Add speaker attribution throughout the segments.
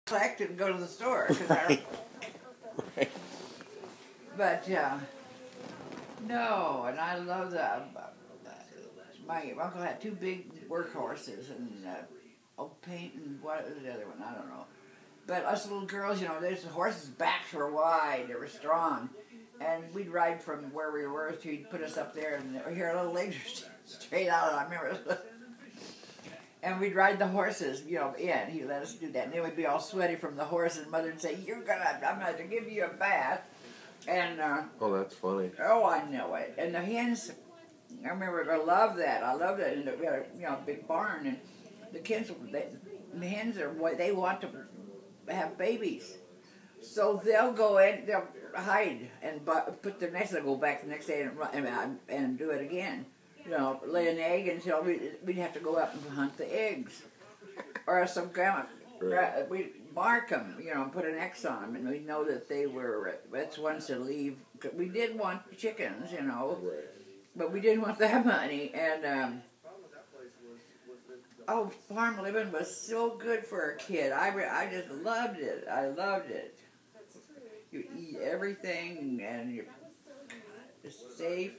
Speaker 1: collect and go to the store. Right. But no, and I love my uncle had two big workhorses and paint and what was the other one? I don't know. But us little girls, you know, those horses' backs were wide, they were strong. And we'd ride from where we were to he'd put us up there and here our little legs were straight out, I remember. And we'd ride the horses, you know, in. He let us do that. And then we'd be all sweaty from the horse and Mother would say, I'm going to give you a bath. And
Speaker 2: oh, that's funny.
Speaker 1: Oh, I know it. And the hens, I remember, I love that. I love that. And we had a big barn, and the hens are what they want to have babies. So they'll go in, they'll hide and put their nests. They'll go back the next day and do it again. You know, lay an egg until we'd have to go up and hunt the eggs, or some grandma. Right. We'd mark them, you know, and put an X on them, and we know that they were that's ones to leave. We did want chickens, you know, right. But we didn't want that money. And farm living was so good for a kid. I just loved it. I loved it. You eat everything, and you're safe.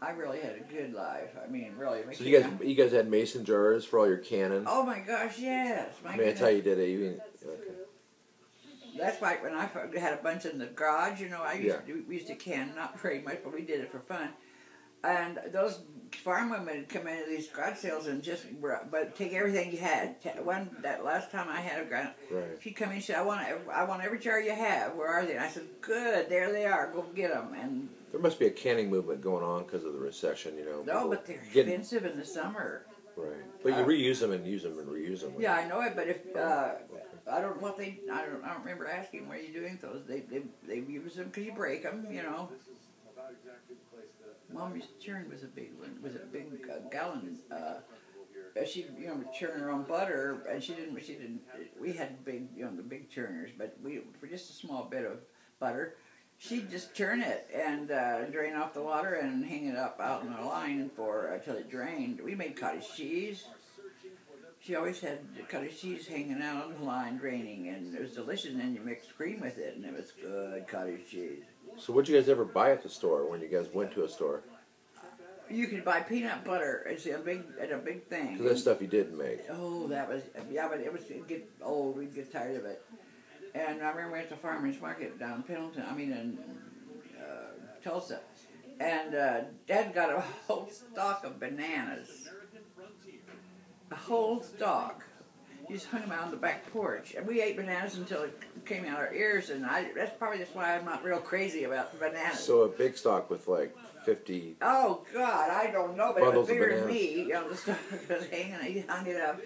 Speaker 1: I really had a good life. I mean, really.
Speaker 2: So you guys had mason jars for all your cannon?
Speaker 1: Oh my gosh, yes.
Speaker 2: That's how you did it. Okay.
Speaker 1: That's why when I had a bunch in the garage, you know, we used to can, not very much, but we did it for fun. And those farm women would come into these garage sales and but take everything you had. That last time I had a garage, she'd come in and said, I want every jar you have. Where are they? And I said, good, there they are. Go get them. And
Speaker 2: there must be a canning movement going on because of the recession, you know.
Speaker 1: No, but they're expensive in the summer.
Speaker 2: Right, but you reuse them and use them and reuse them.
Speaker 1: Yeah, I know it, but if I don't remember asking where you're doing those. They use them because you break them, you know. Mommy's churn was a big one. Was a big gallon. She, you know, churn her own butter, and she didn't. We had big, you know, the big churners, but for just a small bit of butter, she'd just churn it and drain off the water and hang it up out in the line till it drained. We made cottage cheese. She always had cottage cheese hanging out on the line, draining, and it was delicious. And then you mixed cream with it, and it was good cottage cheese.
Speaker 2: So what did you guys ever buy at the store when you guys went to a store?
Speaker 1: You could buy peanut butter. It's a big thing.
Speaker 2: Because that's stuff you didn't make.
Speaker 1: Oh, but it'd get old. We'd get tired of it. And I remember we went to Farmers Market down in Pendleton. in Tulsa, and Dad got a whole stalk of bananas. A whole stalk. He just hung them out on the back porch, and we ate bananas until it came out our ears. And that's probably why I'm not real crazy about bananas.
Speaker 2: So a big stalk with like 50.
Speaker 1: Oh God, I don't know, but it was bigger than me. You know, the stalk was hanging. He hung it up.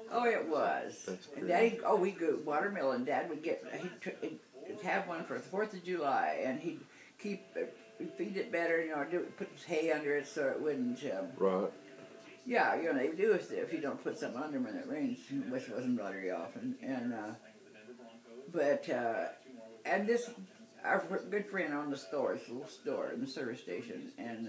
Speaker 1: Oh, it was.
Speaker 2: That's
Speaker 1: and Daddy, we grew watermelon. Dad would he'd have one for the 4th of July, and he'd feed it better. You know, put hay under it so it wouldn't.
Speaker 2: Right.
Speaker 1: Yeah, you know, they do if you don't put something under when it rains, which wasn't very often. And this, our good friend owned the store, it's a little store in the service station, and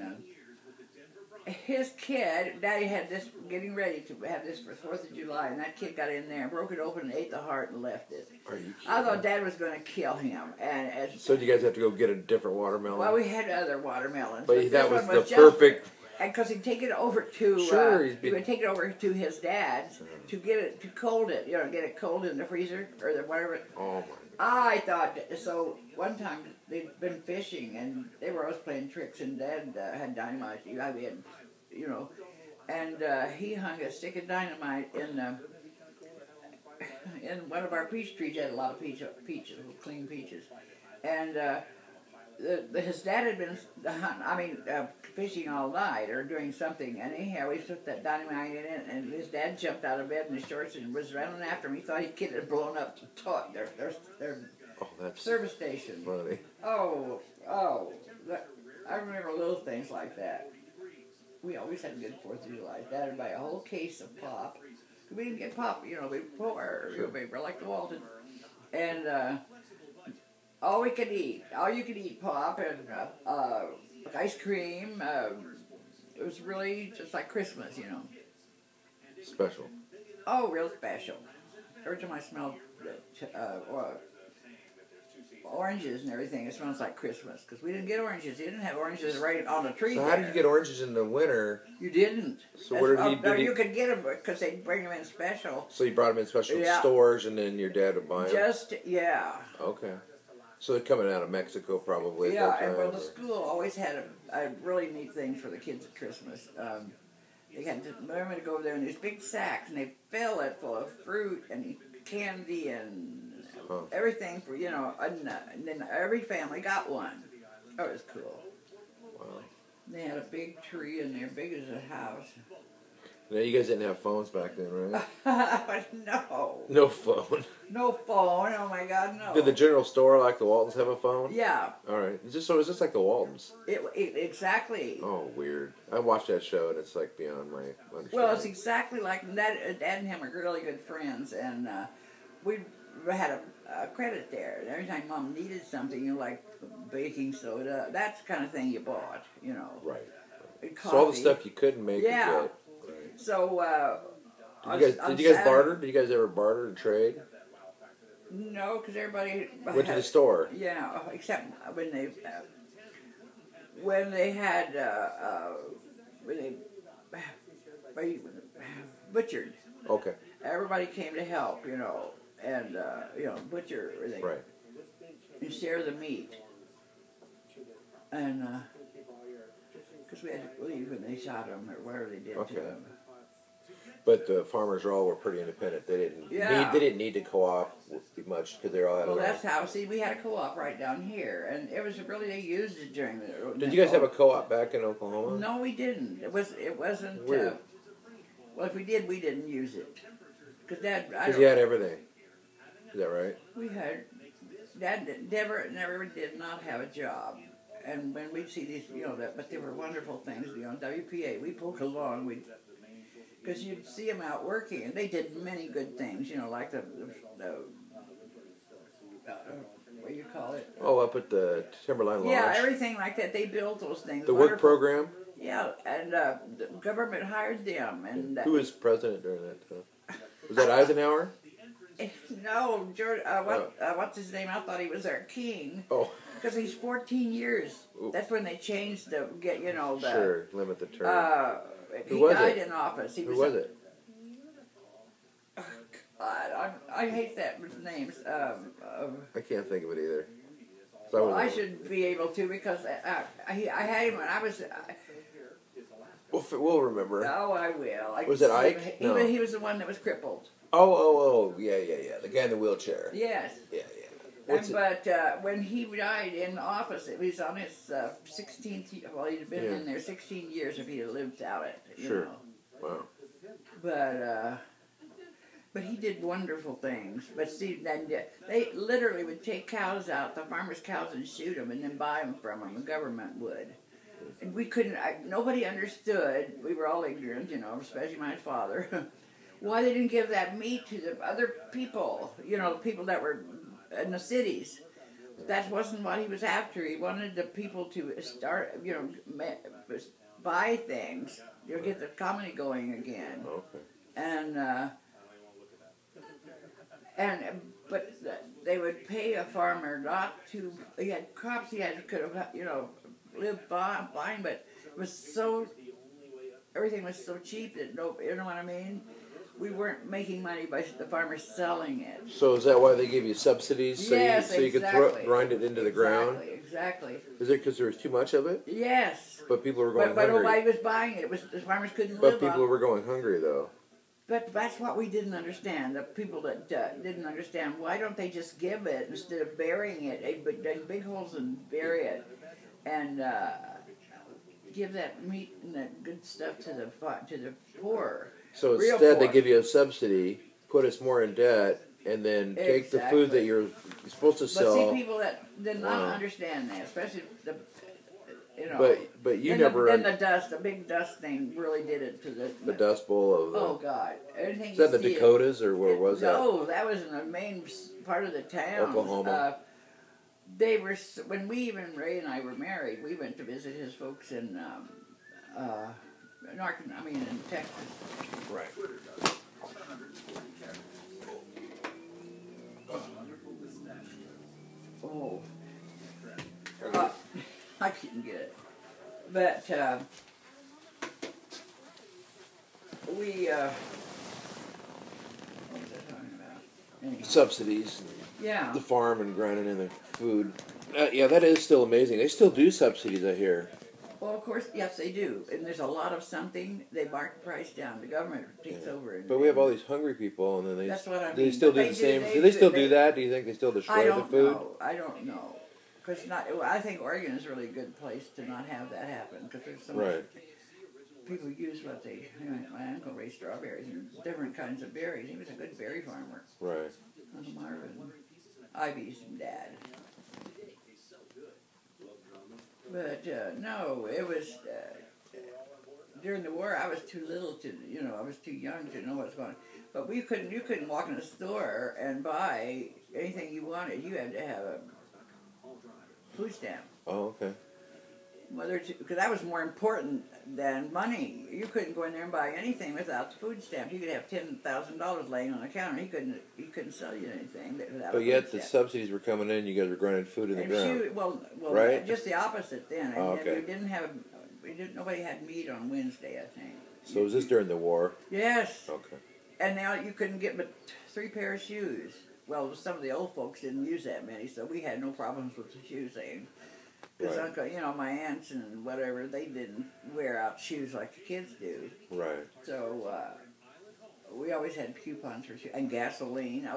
Speaker 1: his kid, Daddy had this, getting ready to have this for 4th of July, and that kid got in there and broke it open and ate the heart and left it.
Speaker 2: Are you kidding?
Speaker 1: I thought Dad was going to kill him.
Speaker 2: So did you guys have to go get a different watermelon?
Speaker 1: Well, we had other watermelons.
Speaker 2: But that was the perfect...
Speaker 1: And because he'd take it over to, he would take it over to his dad's to get it, to cold it, you know, get it cold in the freezer or whatever.
Speaker 2: Oh my God.
Speaker 1: I thought, so one time they'd been fishing and they were always playing tricks, and Dad had dynamite, you know, and he hung a stick of dynamite in one of our peach trees. Had a lot of peaches, clean peaches, and his dad had been fishing all night or doing something, and anyhow he took that dynamite in it, and his dad jumped out of bed in his shorts and was running after him. He thought his kid had blown up their service station.
Speaker 2: Funny.
Speaker 1: I remember little things like that. We always had a good 4th of July. Dad would buy a whole case of pop. We didn't get pop, you know, we pour, we were like the Walton, and all you could eat pop and ice cream. It was really just like Christmas, you know.
Speaker 2: Special.
Speaker 1: Oh, real special. Every time I smell oranges and everything, it smells like Christmas. Because we didn't get oranges. You didn't have oranges right on the tree.
Speaker 2: So how did you get oranges in the winter?
Speaker 1: You didn't.
Speaker 2: So what did he?
Speaker 1: You could get them because they bring them in special.
Speaker 2: So you brought them in special stores, and then your dad would buy them.
Speaker 1: Yeah.
Speaker 2: Okay. So they're coming out of Mexico probably.
Speaker 1: Yeah,
Speaker 2: at that time,
Speaker 1: and well, the school always had a really neat thing for the kids at Christmas. They had to learn to go over there in these big sacks, and they fill it full of fruit and candy and everything for and then every family got one. Oh, it was cool.
Speaker 2: Wow.
Speaker 1: They had a big tree in there, big as a house.
Speaker 2: Now you guys didn't have phones back then, right?
Speaker 1: No.
Speaker 2: No phone.
Speaker 1: No phone. Oh my God, no.
Speaker 2: Did the general store like the Waltons have a phone?
Speaker 1: Yeah.
Speaker 2: All right. Is this like the Waltons?
Speaker 1: Exactly.
Speaker 2: Oh, weird. I watched that show and it's like beyond my understanding.
Speaker 1: Well, it's exactly like that. Dad and him are really good friends, and we had a credit there. And every time Mom needed something, like baking soda, that's the kind of thing you bought,
Speaker 2: Right.
Speaker 1: Coffee.
Speaker 2: So all the stuff you couldn't make.
Speaker 1: Yeah.
Speaker 2: You get.
Speaker 1: So.
Speaker 2: Did you guys barter? Did you guys ever barter and trade?
Speaker 1: No, because everybody
Speaker 2: went to the store.
Speaker 1: Yeah, except when they had butchered.
Speaker 2: Okay.
Speaker 1: Everybody came to help, and butcher everything.
Speaker 2: Right.
Speaker 1: And share the meat. And because we had to leave when they shot him or whatever they did to him.
Speaker 2: But the farmers all were pretty independent. They didn't need to co-op much because they're all out of
Speaker 1: Well, that's how. See, we had a co-op right down here, and it was really they used it during the.
Speaker 2: Did you guys have a co-op back in Oklahoma?
Speaker 1: No, we didn't. It wasn't.
Speaker 2: Weird.
Speaker 1: Well, if we did, we didn't use it because Dad.
Speaker 2: Because you had everything. Is that right?
Speaker 1: We had. Dad never did not have a job, and when we'd see these, but they were wonderful things. WPA. We pulled along. Because you'd see them out working, and they did many good things, like the what do you call it?
Speaker 2: Oh, up at the Timberline Lodge.
Speaker 1: Yeah, everything like that. They built those things.
Speaker 2: The work program?
Speaker 1: Yeah, and the government hired them. And
Speaker 2: who was president during that time? Was that Eisenhower?
Speaker 1: No, George. What's his name? I thought he was our king.
Speaker 2: Oh.
Speaker 1: Because he's 14 years. Ooh. That's when they changed the
Speaker 2: Sure, limit the term.
Speaker 1: He died in office.
Speaker 2: Who was it?
Speaker 1: God, I hate that with names.
Speaker 2: I can't think of it either.
Speaker 1: Well, I should be able to because I had him when I was.
Speaker 2: We'll remember.
Speaker 1: Oh, I will.
Speaker 2: Was it Ike? No.
Speaker 1: He was the one that was crippled.
Speaker 2: Oh, yeah. The guy in the wheelchair.
Speaker 1: Yes.
Speaker 2: Yeah.
Speaker 1: But when he died in office, it was on his 16th. Well, he'd have been in there 16 years if he had lived out it.
Speaker 2: Sure. Wow.
Speaker 1: But he did wonderful things. But see, then they literally would take cows out, the farmers' cows, and shoot them, and then buy them from them. The government would. And we couldn't. Nobody understood. We were all ignorant, especially my father. Why they didn't give that meat to the other people? The people that were in the cities. That wasn't what he was after. He wanted the people to start, buy things. Get the economy going again.
Speaker 2: Okay.
Speaker 1: But they would pay a farmer not to. He had crops he could have lived fine, but it was everything was so cheap that you know what I mean. We weren't making money by the farmers selling it.
Speaker 2: So is that why they give you subsidies? So
Speaker 1: Yes,
Speaker 2: you could grind it into the ground?
Speaker 1: Exactly.
Speaker 2: Is it because there was too much of it?
Speaker 1: Yes.
Speaker 2: But people were going hungry.
Speaker 1: But nobody was buying it. The farmers couldn't live on it.
Speaker 2: But people were going hungry, though.
Speaker 1: But that's what we didn't understand. The people that didn't understand, why don't they just give it instead of burying it? They dig big holes and bury it. And give that meat and that good stuff to the poor.
Speaker 2: So instead, they give you a subsidy, put us more in debt, and then take the food that you're supposed to sell.
Speaker 1: But see, people that did not understand that, especially
Speaker 2: But you never.
Speaker 1: Then the big dust thing really did it to the
Speaker 2: Dust Bowl of.
Speaker 1: Oh God! Everything.
Speaker 2: Is that the Dakotas or where was that?
Speaker 1: No, that was in the main part of the town.
Speaker 2: Oklahoma.
Speaker 1: They were when Ray and I were married. We went to visit his folks in in Texas.
Speaker 2: Right.
Speaker 1: Oh, I couldn't get it. But we, what was I talking about? Anyway.
Speaker 2: Subsidies.
Speaker 1: Yeah.
Speaker 2: The farm and grinding in the food. Yeah, that is still amazing. They still do subsidies, I hear.
Speaker 1: Well, of course, yes, they do. And there's a lot of something, they mark the price down. The government takes over. And,
Speaker 2: but we have all these hungry people, and then they,
Speaker 1: that's what I mean.
Speaker 2: They still do the same. Do they still do that? Do you think they still destroy the food?
Speaker 1: I don't know. Because I think Oregon is really a good place to not have that happen. Because there's so much people use what they. My uncle raised strawberries and different kinds of berries. He was a good berry farmer.
Speaker 2: Right.
Speaker 1: Uncle Marvin, Ivy's dad. But no, it was during the war. I was too little to, I was too young to know what's going on. But you couldn't walk in a store and buy anything you wanted. You had to have a food stamp.
Speaker 2: Oh, okay.
Speaker 1: Because that was more important than money. You couldn't go in there and buy anything without the food stamp. You could have $10,000 laying on the counter. He couldn't sell you anything without.
Speaker 2: But yet the subsidies were coming in. You guys were grinding food in the ground.
Speaker 1: Well,
Speaker 2: right?
Speaker 1: Just the opposite then. And
Speaker 2: okay.
Speaker 1: Nobody had meat on Wednesday, I think.
Speaker 2: So was this during the war?
Speaker 1: Yes.
Speaker 2: Okay.
Speaker 1: And now you couldn't get but 3 pairs of shoes. Well, some of the old folks didn't use that many, so we had no problems with the shoes thing. Because my aunts and whatever, they didn't wear out shoes like the kids do.
Speaker 2: Right.
Speaker 1: So we always had coupons for shoes and gasoline.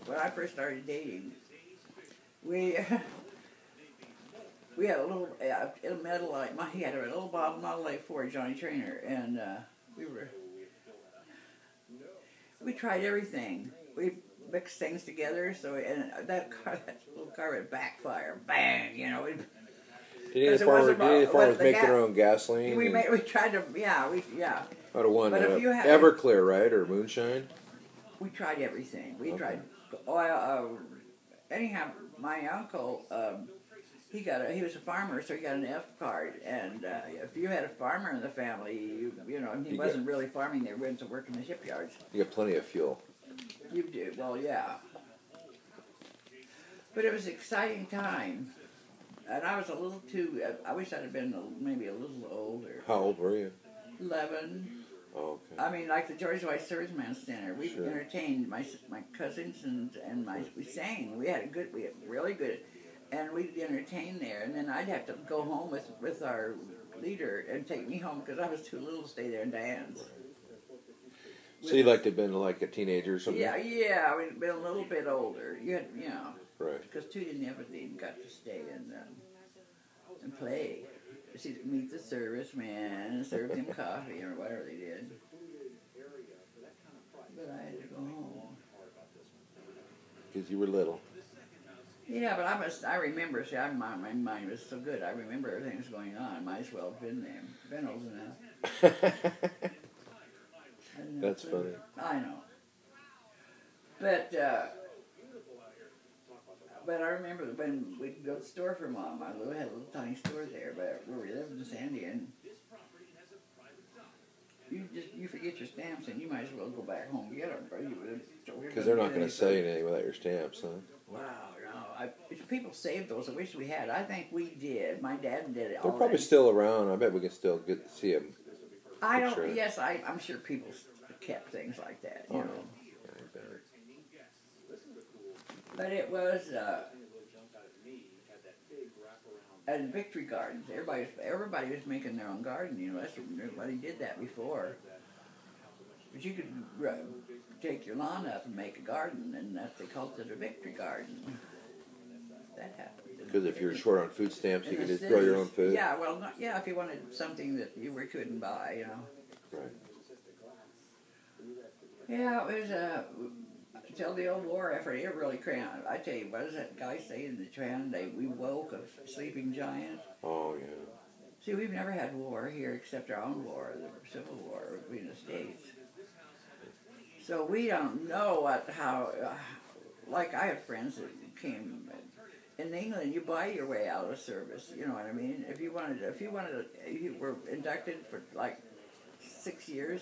Speaker 1: When I first started dating, we had a little he had a little Model A Ford, Johnny Trainer, and we tried everything. We mixed things together, that little car would backfire, bang, Did
Speaker 2: any of the farmers make their own gasoline?
Speaker 1: We tried to,
Speaker 2: Out of one, Everclear, right, or Moonshine?
Speaker 1: We tried everything. We tried oil. Anyhow, my uncle, he was a farmer, so he got an F card, and if you had a farmer in the family, and he wasn't really farming there, he went to work in the shipyards.
Speaker 2: You got plenty of fuel.
Speaker 1: You do, well, yeah. But it was an exciting time. And I was a little too, I wish I'd have been maybe a little older.
Speaker 2: How old were you?
Speaker 1: 11.
Speaker 2: Oh, okay.
Speaker 1: I mean, like the George White Serviceman Center. We entertained my cousins and we sang. We had really good, and we'd entertain there. And then I'd have to go home with our leader and take me home because I was too little to stay there and dance.
Speaker 2: So you'd like to have been like a teenager or something?
Speaker 1: Yeah, we'd been a little bit older.
Speaker 2: Right.
Speaker 1: Because Tootie and Evelyn got to stay and play. She'd meet the serviceman and serve him coffee or whatever they did. But I had to go home.
Speaker 2: Because you were little.
Speaker 1: Yeah, but I remember, my mind was so good. I remember everything was going on. Might as well have been there. Been old enough.
Speaker 2: That's funny.
Speaker 1: I know. But I remember when we'd go to the store for Mom. I had a little tiny store there, but where we lived in Sandy, and you forget your stamps, and you might as well go back home and get them.
Speaker 2: Because they're not going to sell you anything without your stamps, huh?
Speaker 1: Wow, no. People saved those. I wish we had. I think we did. My dad did it.
Speaker 2: They're probably still around. I bet we can still get to see them.
Speaker 1: Yes, I'm sure people kept things like that, you know. But it was, and Victory Gardens. Everybody was making their own garden, Everybody did that before. But you could take your lawn up and make a garden, and they called it a Victory Garden. That happened.
Speaker 2: Because if you're short on food stamps, you could just grow your own food.
Speaker 1: Yeah, if you wanted something that you couldn't buy,
Speaker 2: Right.
Speaker 1: Yeah, it was until the old war effort, it really cramped. I tell you, what does that guy say in the trend? We woke a sleeping giant.
Speaker 2: Oh, yeah.
Speaker 1: See, we've never had war here except our own war, the Civil War between the states. So we don't know how, like I have friends that came, in England, you buy your way out of service. You know what I mean? If you were inducted for like 6 years,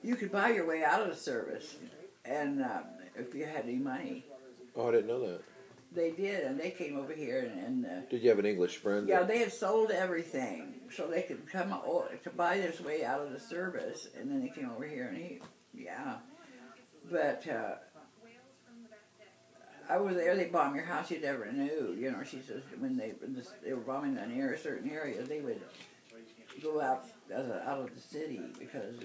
Speaker 1: you could buy your way out of the service, and if you had any money.
Speaker 2: Oh, I didn't know that.
Speaker 1: They did, and they came over here and
Speaker 2: did you have an English friend?
Speaker 1: Yeah, they had sold everything so they could come to buy this way out of the service, and then they came over here and but I was there. They bomb your house you never knew. You know, she says when they were bombing a certain area, they would go out of the city because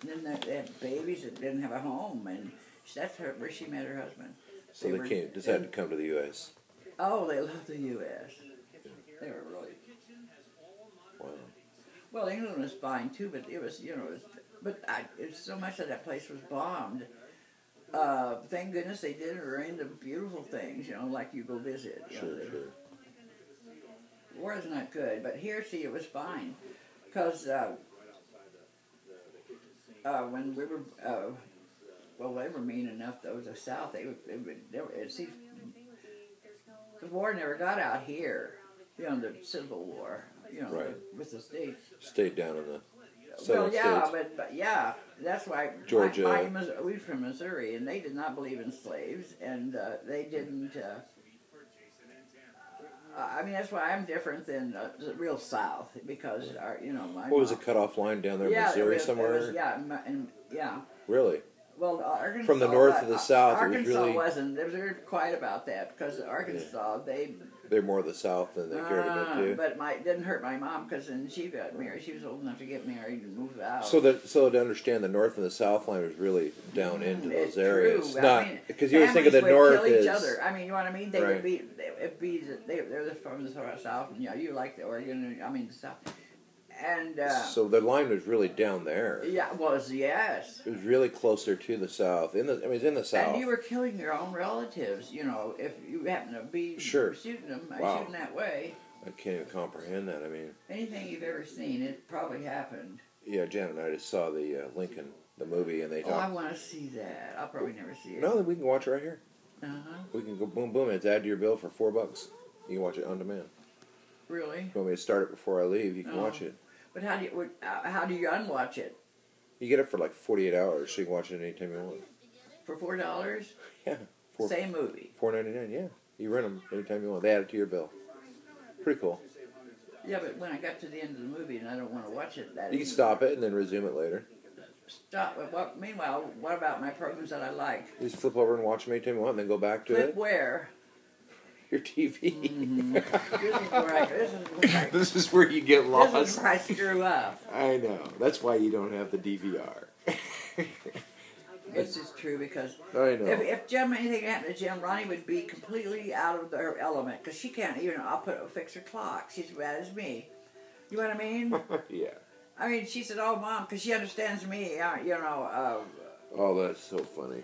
Speaker 1: then they had babies that didn't have a home, and that's where she met her husband.
Speaker 2: So they decided to come to the U.S.
Speaker 1: Oh, they love the U.S. They were really.
Speaker 2: Wow.
Speaker 1: Well, England was fine too, but it was, it's so much that place was bombed. Thank goodness they did random beautiful things, like you go visit.
Speaker 2: Sure.
Speaker 1: War is not good, but here, see, it was fine, because when we were. Well, they were mean enough, though, the South, the war never got out here, the Civil War,
Speaker 2: right.
Speaker 1: with the states.
Speaker 2: Stayed down in the
Speaker 1: Well, yeah,
Speaker 2: states.
Speaker 1: but yeah, that's why
Speaker 2: Georgia.
Speaker 1: We're from Missouri, and they did not believe in slaves, and they didn't. That's why I'm different than the real South, because my
Speaker 2: What was the cutoff line down there, Missouri somewhere?
Speaker 1: yeah.
Speaker 2: Really?
Speaker 1: Well, Arkansas.
Speaker 2: From the north to the south,
Speaker 1: Arkansas
Speaker 2: it was really
Speaker 1: wasn't. They were quiet about that because Arkansas,
Speaker 2: they're more of the south than they cared to admit to.
Speaker 1: But it didn't hurt my mom because then she got married. She was old enough to get married and move out.
Speaker 2: So to understand, the north and the south line was really down into those areas.
Speaker 1: True.
Speaker 2: Not because you always think of the
Speaker 1: would
Speaker 2: north
Speaker 1: kill each
Speaker 2: as.
Speaker 1: other. I mean, you know what I mean? They
Speaker 2: right.
Speaker 1: would be. They're from the south, and you like the Oregon. The south. And
Speaker 2: so the line was really down there.
Speaker 1: Yeah, it was, yes.
Speaker 2: It was really closer to the south. It's in the south.
Speaker 1: And you were killing your own relatives, if you happen to be shooting them, shooting that way.
Speaker 2: I can't even comprehend that.
Speaker 1: Anything you've ever seen, it probably happened.
Speaker 2: Yeah, Jan and I just saw the Lincoln, the movie, and they talked.
Speaker 1: I want to see that. I'll probably never see it.
Speaker 2: No, we can watch it right here.
Speaker 1: Uh-huh.
Speaker 2: We can go boom, boom, and it's add to your bill for $4. You can watch it on demand.
Speaker 1: Really?
Speaker 2: If you want me to start it before I leave, you can watch it.
Speaker 1: But how do you unwatch it?
Speaker 2: You get it for like 48 hours, so you can watch it anytime you want.
Speaker 1: For $4?
Speaker 2: Yeah.
Speaker 1: Same movie.
Speaker 2: $4.99. Yeah. You rent them anytime you want. They add it to your bill. Pretty cool.
Speaker 1: Yeah, but when I got to the end of the movie and I don't want to watch it,
Speaker 2: you can stop it and then resume it later.
Speaker 1: Stop. Meanwhile, what about my programs that I like?
Speaker 2: You just flip over and watch them anytime you want, and then go back to it.
Speaker 1: Flip where?
Speaker 2: Your TV.
Speaker 1: Mm-hmm.
Speaker 2: This is where you get lost.
Speaker 1: This is where I screw up.
Speaker 2: I know. That's why you don't have the DVR.
Speaker 1: This is true because
Speaker 2: I know.
Speaker 1: If anything happened to Jim, Ronnie would be completely out of her element because she can't even. Fix her clock. She's as bad as me. You know what I mean?
Speaker 2: Yeah.
Speaker 1: She said, "Oh, Mom," because she understands me.
Speaker 2: Oh, that's so funny.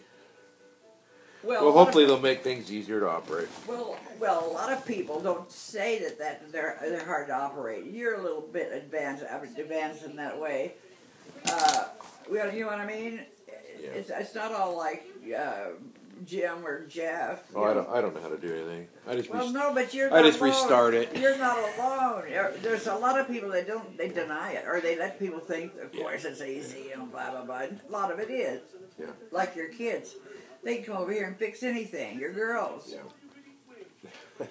Speaker 1: Well,
Speaker 2: hopefully they'll make things easier to operate.
Speaker 1: Well, a lot of people don't say that they're hard to operate. You're a little bit advanced in that way. You know what I mean?
Speaker 2: Yeah.
Speaker 1: It's not all like Jim or Jeff.
Speaker 2: Oh, I don't know how to do anything.
Speaker 1: But you're not alone.
Speaker 2: Restart it.
Speaker 1: You're not alone. There's a lot of people that they deny it, or they let people think, of course, it's easy and blah blah blah. A lot of it is.
Speaker 2: Yeah.
Speaker 1: Like your kids. They can come over here and fix anything. Your girls.
Speaker 2: Yeah.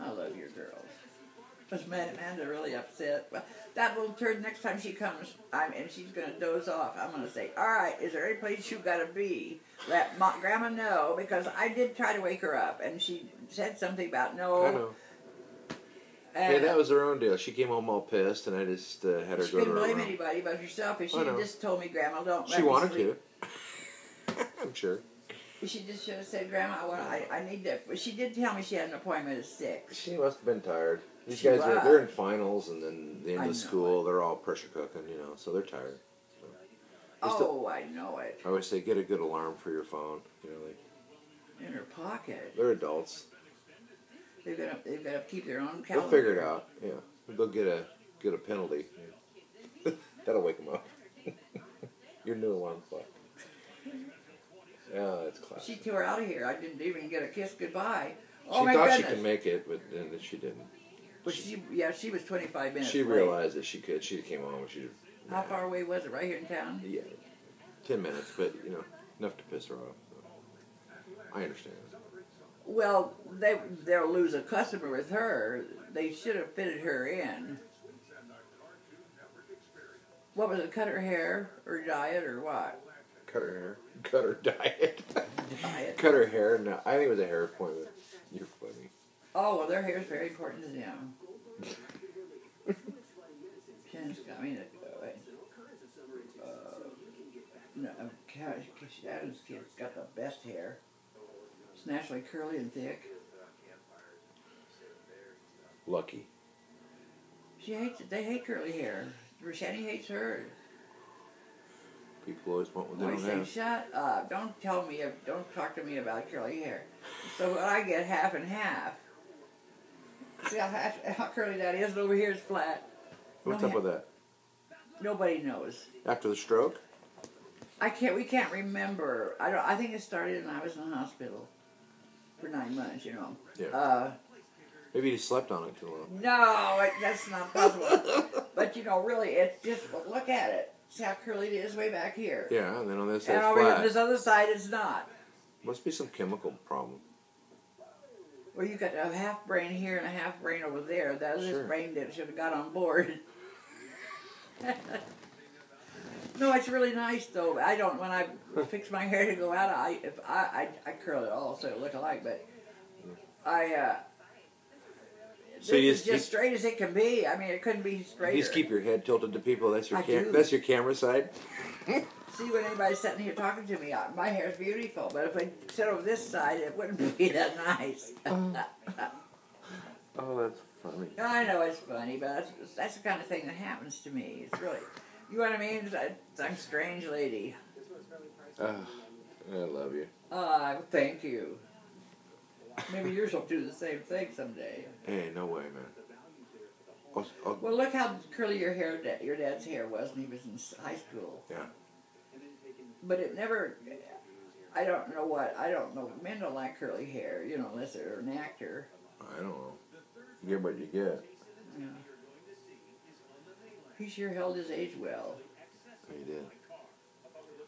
Speaker 1: I love your girls. But Amanda's really upset. Well, that little turd, next time she comes, and she's going to doze off, I'm going to say, all right, is there any place you got to be? Let Grandma know, because I did try to wake her up, and she said something about no.
Speaker 2: I know. Hey, that was her own deal. She came home all pissed, and I just had her go to her room. She
Speaker 1: couldn't blame anybody but herself. If she had just told me, Grandma, don't let me sleep.
Speaker 2: She wanted to. I'm sure.
Speaker 1: She just should have said, Grandma, I need to. But she did tell me she had an appointment at 6.
Speaker 2: She must have been tired. These guys they're in finals, and then the end of school, they're all pressure cooking, so they're tired. So
Speaker 1: I know it.
Speaker 2: I always say, get a good alarm for your phone.
Speaker 1: In her pocket.
Speaker 2: They're adults.
Speaker 1: They've got to keep their own calendar.
Speaker 2: They'll figure it out. Yeah, they'll get a penalty. That'll wake them up. Your new alarm clock. Yeah, that's classic.
Speaker 1: She tore out of here. I didn't even get a kiss goodbye.
Speaker 2: She
Speaker 1: Oh, my
Speaker 2: thought
Speaker 1: goodness.
Speaker 2: she could make it, but then she didn't.
Speaker 1: But she was 25 minutes
Speaker 2: She
Speaker 1: late.
Speaker 2: realized that she could. She came home and she.
Speaker 1: How far away was it? Right here in town?
Speaker 2: Yeah, 10 minutes, but enough to piss her off. So. I understand.
Speaker 1: Well, they'll lose a customer with her. They should have fitted her in. What was it? Cut her hair or dye it or what?
Speaker 2: Cut her hair. Cut her diet.
Speaker 1: Diet.
Speaker 2: Cut her hair. No, I think it was a hair appointment. You're funny.
Speaker 1: Oh, well, their hair is very important to them. Shannon's got me no, Shannon's kid's got the best hair. It's naturally curly and thick.
Speaker 2: Lucky.
Speaker 1: She hates it. They hate curly hair. Shanny hates her.
Speaker 2: People always want what they
Speaker 1: I
Speaker 2: don't
Speaker 1: say,
Speaker 2: have.
Speaker 1: shut up. Don't talk to me about curly hair. So I get half and half. See how curly that is, and over here is flat.
Speaker 2: What's
Speaker 1: No
Speaker 2: up with that?
Speaker 1: Nobody knows.
Speaker 2: After the stroke?
Speaker 1: We can't remember. I think it started when I was in the hospital for 9 months,
Speaker 2: Yeah. Maybe you slept on it too long.
Speaker 1: No, that's not possible. But really, it's just, look at it. See how curly it is way back here.
Speaker 2: Yeah, and then on this side
Speaker 1: And
Speaker 2: it's
Speaker 1: over here
Speaker 2: flat.
Speaker 1: on this other side, it's not.
Speaker 2: Must be some chemical problem.
Speaker 1: Well, you got a half brain here and a half brain over there. That was
Speaker 2: Sure.
Speaker 1: this brain that should have got on board. No, it's really nice though. I don't, when I fix my hair to go out, I curl it all so it look alike. But
Speaker 2: So you
Speaker 1: this is just straight as it can be. I mean, it couldn't be straighter.
Speaker 2: You just keep your head tilted to people. That's your
Speaker 1: I do.
Speaker 2: that's your camera side.
Speaker 1: See, when anybody's sitting here talking to me, my hair's beautiful. But if I sit over this side, it wouldn't be that nice.
Speaker 2: Oh, that's funny.
Speaker 1: I know it's funny, but that's the kind of thing that happens to me. It's really, you know what I mean? I'm a strange lady.
Speaker 2: I love you.
Speaker 1: Thank you. Maybe yours will do the same thing someday.
Speaker 2: Hey, no way, man.
Speaker 1: Well, look how curly your dad's hair was when he was in high school.
Speaker 2: Yeah.
Speaker 1: But it never, I don't know. Men don't like curly hair, unless they're an actor.
Speaker 2: I don't know. You get what you get.
Speaker 1: Yeah. He sure held his age well.
Speaker 2: He did.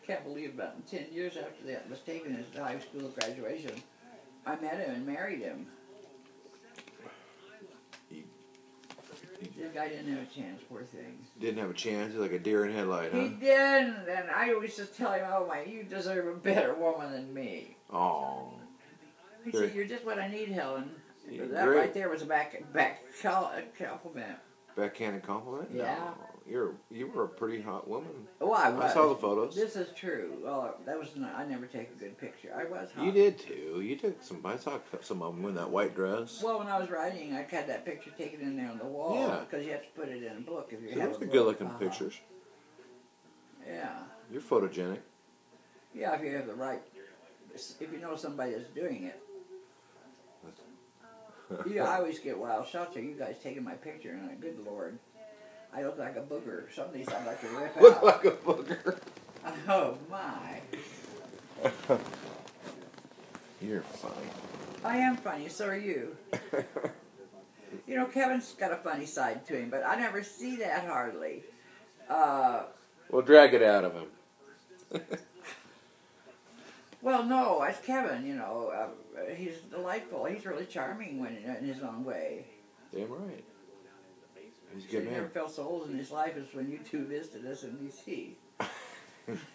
Speaker 1: Can't believe about 10 years after that was taken his high school graduation, I met him and married him. The guy didn't have a chance, poor thing.
Speaker 2: Didn't have a chance. He's like a deer in headlight, huh?
Speaker 1: He didn't, and I always just tell him, "Oh my, you deserve a better woman than me."
Speaker 2: Oh.
Speaker 1: He said, "You're just what I need, Helen."
Speaker 2: You're
Speaker 1: That
Speaker 2: great.
Speaker 1: right there was a back compliment.
Speaker 2: Backhanded compliment?
Speaker 1: Yeah.
Speaker 2: No. You were a pretty hot woman.
Speaker 1: Oh, I was.
Speaker 2: I saw the photos.
Speaker 1: This is true. Well, that was not. I never take a good picture. I was hot.
Speaker 2: You did too. You took some. I saw some of them in that white dress.
Speaker 1: Well, when I was writing, I had that picture taken in there on the wall.
Speaker 2: Yeah.
Speaker 1: Because you have to put it in a book if you
Speaker 2: So
Speaker 1: have
Speaker 2: those
Speaker 1: a
Speaker 2: are
Speaker 1: book.
Speaker 2: good-looking
Speaker 1: Uh-huh.
Speaker 2: pictures.
Speaker 1: Yeah.
Speaker 2: You're photogenic.
Speaker 1: Yeah, if you have the right, if you know somebody that's doing it. I always get wild shots of you guys taking my picture, and good Lord, I look like a booger. Some of these I'd like to rip
Speaker 2: Look
Speaker 1: out.
Speaker 2: like a booger.
Speaker 1: Oh my!
Speaker 2: You're funny.
Speaker 1: I am funny. So are you. Kevin's got a funny side to him, but I never see that hardly.
Speaker 2: Well, drag it out of him.
Speaker 1: Well, no, it's Kevin. He's delightful. He's really charming in his own way.
Speaker 2: Damn right. He's a
Speaker 1: So
Speaker 2: good
Speaker 1: he never
Speaker 2: man.
Speaker 1: felt so old in his life as when you two visited us in D.C.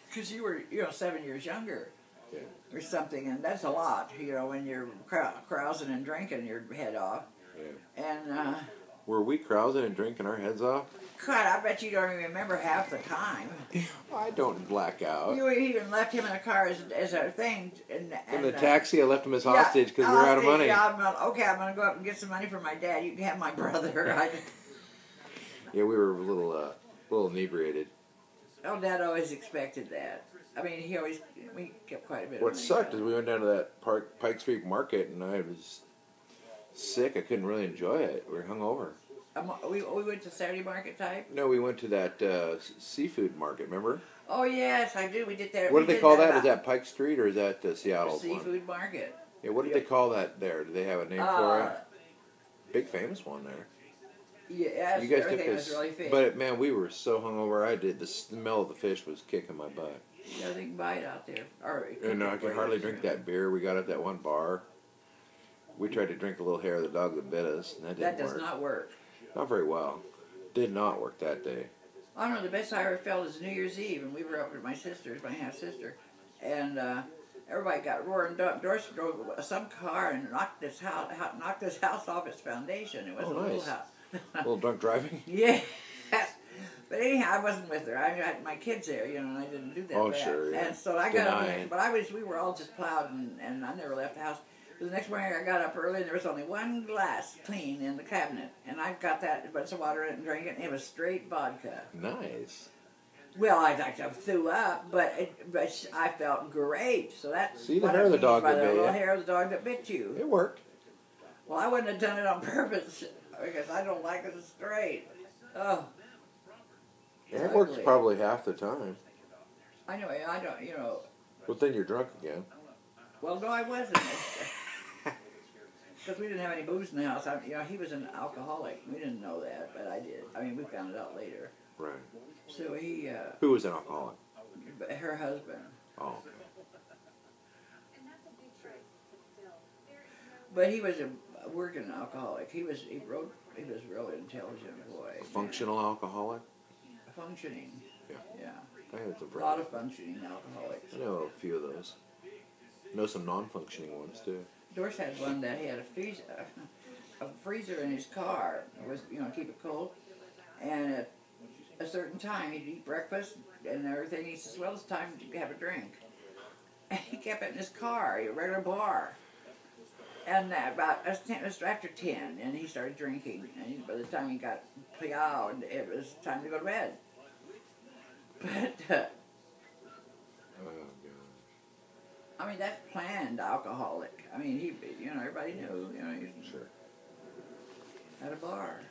Speaker 1: Because you were, 7 years younger.
Speaker 2: Yeah.
Speaker 1: Or something, and that's a lot, when you're carousing and drinking your head off.
Speaker 2: Yeah.
Speaker 1: And,
Speaker 2: Were we carousing and drinking our heads off?
Speaker 1: God, I bet you don't even remember half the time.
Speaker 2: I don't black out.
Speaker 1: You even left him in a car as a thing.
Speaker 2: In the taxi, I left him as
Speaker 1: yeah,
Speaker 2: hostage because we were out of money.
Speaker 1: Yeah, I'm going to go up and get some money for my dad. You can have my brother.
Speaker 2: Yeah, we were a little inebriated.
Speaker 1: Oh, Dad always expected that. I mean, we kept quite a bit
Speaker 2: What
Speaker 1: of money.
Speaker 2: sucked is we went down to that Pike Street Market, and I was sick. I couldn't really enjoy it. We were hungover.
Speaker 1: We went to Saturday market type.
Speaker 2: No, we went to that seafood market. Remember?
Speaker 1: Oh yes, I do. We did that.
Speaker 2: What did they call that? Is that Pike Street or is that Seattle?
Speaker 1: Seafood market.
Speaker 2: Yeah. What did they call that there? Do they have a name for it? Big famous one there.
Speaker 1: Yes,
Speaker 2: you guys
Speaker 1: everything was really famous.
Speaker 2: But man, we were so hungover. The smell of the fish was kicking my butt.
Speaker 1: Yeah, they can buy it out there.
Speaker 2: And I could hardly drink that beer we got at that one bar. We tried to drink a little hair of the dog that bit us, and that didn't work.
Speaker 1: That does not work.
Speaker 2: Not very well. Did not work that day.
Speaker 1: I don't know, the best I ever felt is New Year's Eve, and we were up with my sisters, my half-sister, and everybody got roaring. Doris drove some car and knocked this house off its foundation. It was a little house.
Speaker 2: A little drunk driving?
Speaker 1: Yes. But anyhow, I wasn't with her. I had my kids there, and I didn't do that.
Speaker 2: Oh, sure, yeah.
Speaker 1: And so I got up, but we were all just plowed, and I never left the house. The next morning I got up early and there was only one glass clean in the cabinet. And I got that, a bunch of water in it and drank it, and it was straight vodka.
Speaker 2: Nice.
Speaker 1: Well, I threw up, but I felt great. So that's
Speaker 2: the hair of the dog that bit you.
Speaker 1: The hair of the dog that bit you.
Speaker 2: It worked.
Speaker 1: Well, I wouldn't have done it on purpose because I don't like it straight. Oh.
Speaker 2: Yeah, it works probably half the time.
Speaker 1: I know, I don't,
Speaker 2: But then you're drunk again.
Speaker 1: Well, no, I wasn't. Because we didn't have any booze in the house. He was an alcoholic. We didn't know that, but I did. I mean, we found it out later.
Speaker 2: Right.
Speaker 1: So he...
Speaker 2: Who was an alcoholic?
Speaker 1: Her husband.
Speaker 2: Oh.
Speaker 1: But he was a working alcoholic. He was a really intelligent boy.
Speaker 2: A functional alcoholic?
Speaker 1: Functioning.
Speaker 2: Yeah.
Speaker 1: Yeah.
Speaker 2: A
Speaker 1: lot of functioning alcoholics.
Speaker 2: I know a few of those. I know some non-functioning ones, too.
Speaker 1: Doris had one that he had a freezer in his car. It was, keep it cold. And at a certain time, he'd eat breakfast and everything. He says, well, it's time to have a drink. And he kept it in his car, a regular bar. And it was after 10, and he started drinking. And by the time he got plowed, it was time to go to bed. But, I mean, that's planned alcoholic. I mean, he, everybody knew, he
Speaker 2: sure.
Speaker 1: At a bar.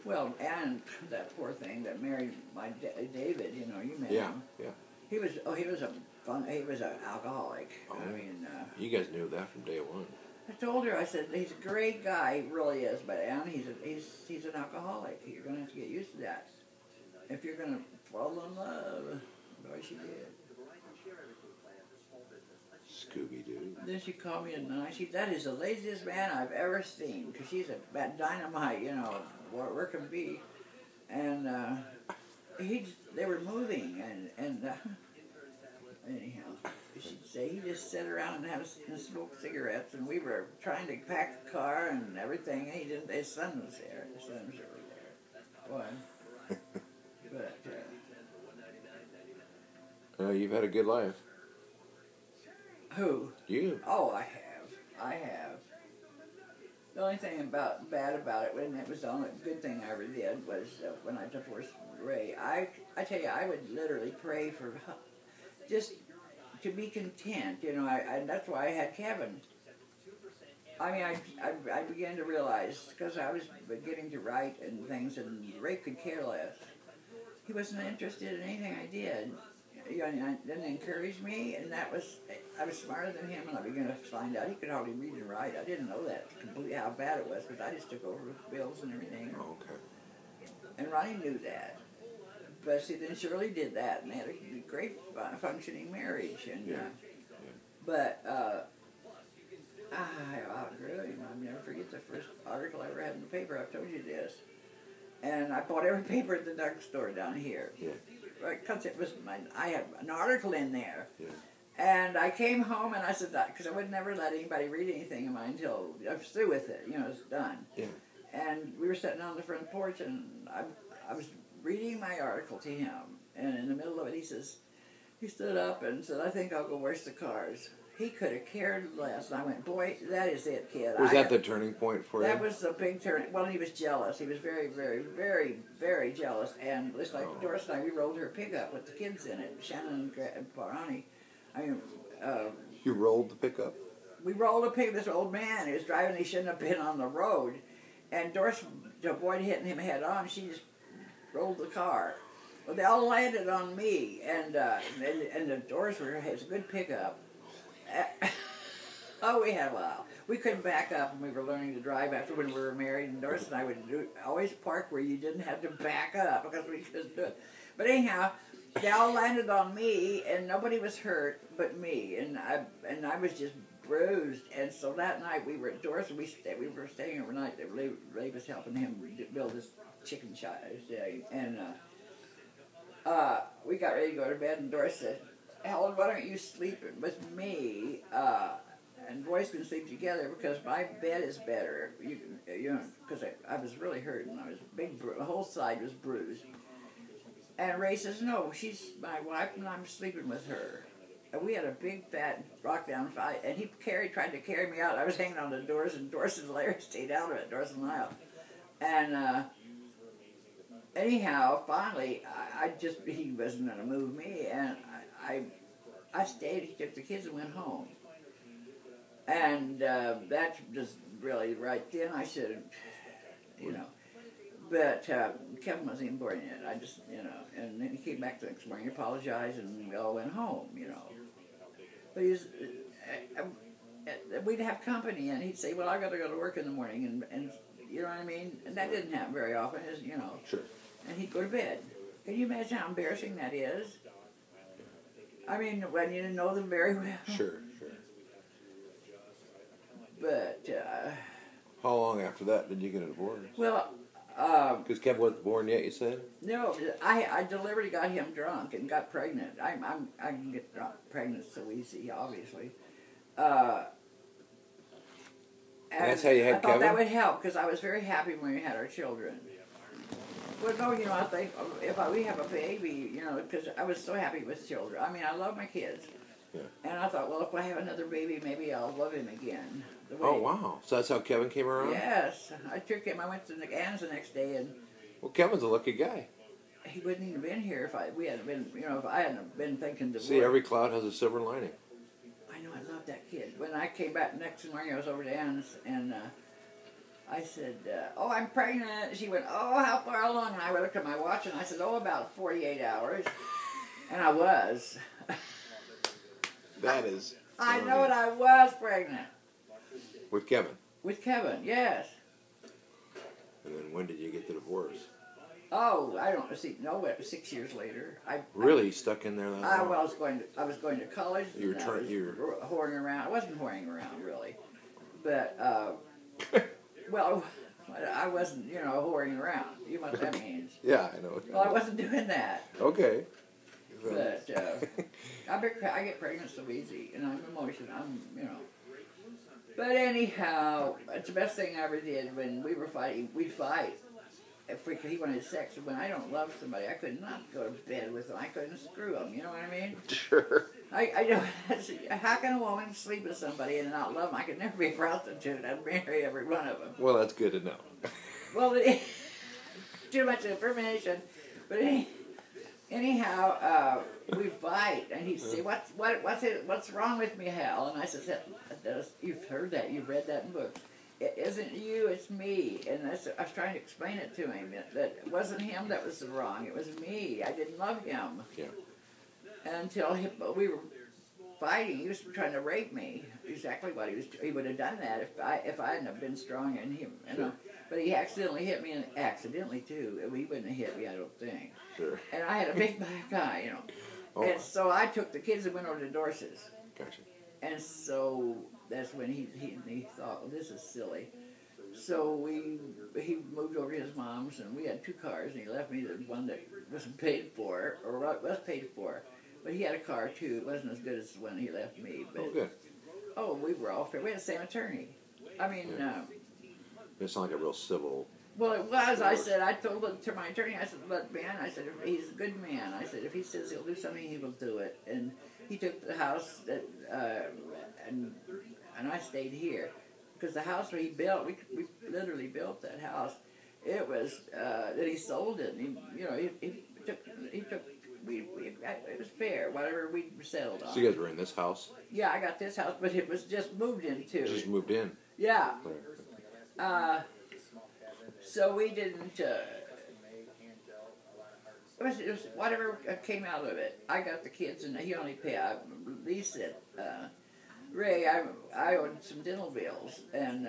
Speaker 1: Well, and that poor thing that married my David, you met him.
Speaker 2: Yeah.
Speaker 1: He was an alcoholic.
Speaker 2: Oh,
Speaker 1: I mean,
Speaker 2: you guys knew that from day one.
Speaker 1: I told her, I said, he's a great guy, he really is, but Ann, he's an alcoholic. You're going to have to get used to that. If you're going to fall in love. Boy, she did.
Speaker 2: Scooby-Doo.
Speaker 1: Then she called me at night. That is the laziest man I've ever seen, because she's a dynamite, where can be. And they were moving, and anyhow, she'd say he just sat around and smoked cigarettes, and we were trying to pack the car and everything. And he didn't. His son was there. His son was really there. Boy, but
Speaker 2: you've had a good life.
Speaker 1: Who?
Speaker 2: You.
Speaker 1: Oh, I have. The only thing bad about it, and it was the only good thing I ever did, was when I divorced Ray. I tell you, I would literally pray for just to be content, and that's why I had Kevin. I mean, I began to realize, because I was beginning to write and things, and Ray could care less. He wasn't interested in anything I did. And didn't encourage me, and I was smarter than him, and I began to find out he could hardly read and write. I didn't know that completely how bad it was, because I just took over with bills and everything.
Speaker 2: Oh, okay.
Speaker 1: And Ronnie knew that. But see, then Shirley did that, and they had a great functioning marriage. And but I outgrew him. I'll never forget the first article I ever had in the paper. I've told you this. And I bought every paper at the drugstore down here.
Speaker 2: Yeah.
Speaker 1: Because I had an article in there.
Speaker 2: Yeah.
Speaker 1: And I came home and I said that, because I would never let anybody read anything of mine until I was through with it, it's done.
Speaker 2: Yeah.
Speaker 1: And we were sitting on the front porch, and I was reading my article to him, and in the middle of it he stood up and said, I think I'll go wash the cars. He could have cared less. And I went, boy, that is it, kid.
Speaker 2: Was that the turning point for you?
Speaker 1: That was the big turning. Well, he was jealous. He was very, very, very, very jealous. And just like Doris and I, we rolled her pickup with the kids in it, Shannon and Barani.
Speaker 2: You rolled the pickup?
Speaker 1: We rolled a pickup. This old man who was driving, he shouldn't have been on the road. and Doris, to avoid hitting him head on, she just rolled the car. Well, they all landed on me, and the Doris has a good pickup. Oh, we had a while. We couldn't back up when we were learning to drive after when we were married, and Doris and I would always park where you didn't have to back up because we couldn't do it. But anyhow, they all landed on me, and nobody was hurt but me, and I was just bruised. And so that night we were at Doris, and we were staying overnight. Ray was helping him build this chicken shop, and we got ready to go to bed, and Doris said, "Helen, why don't you sleep with me? And boys can sleep together because my bed is better. You know, because I was really hurting. I was the whole side was bruised." And Ray says, "No, she's my wife, and I'm sleeping with her." And we had a big fat rock down fight, and he tried to carry me out. I was hanging on the doors, and Doris and Larry stayed out of it. Doris and Lyle, and anyhow, finally, he wasn't going to move me, and I stayed. He took the kids and went home. And that's just really right then. I said, you know, but Kevin wasn't even born yet. I just, you know, and then he came back the next morning, apologized, and we all went home, you know. But we'd have company, and he'd say, "Well, I got to go to work in the morning," and you know what I mean. And that didn't happen very often, you know.
Speaker 2: Sure. And
Speaker 1: he'd go to bed. Can you imagine how embarrassing that is? I mean, when you know them very well.
Speaker 2: Sure.
Speaker 1: But
Speaker 2: how long after that did you get a divorce?
Speaker 1: Well,
Speaker 2: because Kevin wasn't born yet, you said.
Speaker 1: No, I deliberately got him drunk and got pregnant. I can get pregnant so easy, obviously. And
Speaker 2: that's how you had
Speaker 1: I thought
Speaker 2: Kevin?
Speaker 1: that would help because I was very happy when we had our children. Well, no, you know, I think if we have a baby, you know, because I was so happy with children. I mean, I love my kids.
Speaker 2: Yeah.
Speaker 1: And I thought, well, if I have another baby, maybe I'll love him again.
Speaker 2: Oh, wow. So that's how Kevin came around?
Speaker 1: Yes. I took him. I went to Ann's the next day. And
Speaker 2: well, Kevin's a lucky guy.
Speaker 1: He wouldn't even been here if we hadn't been, you know, if I hadn't been thinking divorce.
Speaker 2: See, every cloud has a silver lining.
Speaker 1: I know. I love that kid. When I came back next morning, I was over to Ann's, and I said, "Oh, I'm pregnant." She went, "Oh, how far along?" And I looked at my watch, and I said, "Oh, about 48 hours." And I was.
Speaker 2: That is.
Speaker 1: I know it. I was pregnant.
Speaker 2: With Kevin?
Speaker 1: With Kevin, yes.
Speaker 2: And then when did you get the divorce?
Speaker 1: Oh, I don't see. No, it was 6 years later.
Speaker 2: Really stuck in there that long?
Speaker 1: Well, I was going to college.
Speaker 2: You were
Speaker 1: whoring around. I wasn't whoring around really, but well, I wasn't, you know, whoring around. You know what that means?
Speaker 2: Yeah, I know.
Speaker 1: Well, I wasn't doing that.
Speaker 2: Okay.
Speaker 1: But I get pregnant so easy, and I'm emotional. You know. But anyhow, it's the best thing I ever did. When we were fighting, we'd fight. If he wanted sex, when I don't love somebody, I could not go to bed with them. I couldn't screw them. You know what I mean?
Speaker 2: Sure.
Speaker 1: I don't. How can a woman sleep with somebody and not love them? I could never be a prostitute. I'd marry every one of them.
Speaker 2: Well, that's good to know.
Speaker 1: Well, too much information. But anyhow, we fight, and he'd say, "What's wrong with me, Hal?" And I said, "You've heard that. You've read that in books. It isn't you, it's me." And I was trying to explain it to him that it wasn't him that was wrong. It was me. I didn't love him.
Speaker 2: Yeah.
Speaker 1: Until we were fighting, he was trying to rape me. Exactly what he was. He would have done that if I hadn't have been strong in him. You know. But he accidentally hit me, and accidentally too. He wouldn't have hit me, I don't think.
Speaker 2: Sure.
Speaker 1: And I had a big black eye, you know. Oh. And so I took the kids and went over to Dorsey's.
Speaker 2: Gotcha.
Speaker 1: And so that's when he thought, well, this is silly. So he moved over to his mom's, and we had two cars, and he left me the one that wasn't paid for, or was paid for. But he had a car too. It wasn't as good as the one he left me. But,
Speaker 2: good.
Speaker 1: Oh, we were all fair. We had the same attorney. I mean,
Speaker 2: it's not like a real civil.
Speaker 1: Well, it was. I said, I told it to my attorney. I said, "Look, man," I said, "he's a good man." I said, "If he says he'll do something, he will do it." And he took the house that, and I stayed here because the house where he built, we literally built that house. It was that he sold it. And he took. It was fair, whatever we settled on.
Speaker 2: So you guys were in this house?
Speaker 1: Yeah, I got this house, but it was just moved into.
Speaker 2: Just moved in.
Speaker 1: Yeah. So we didn't. It was whatever came out of it. I got the kids, and he only paid. Lisa, Ray, I owed some dental bills, and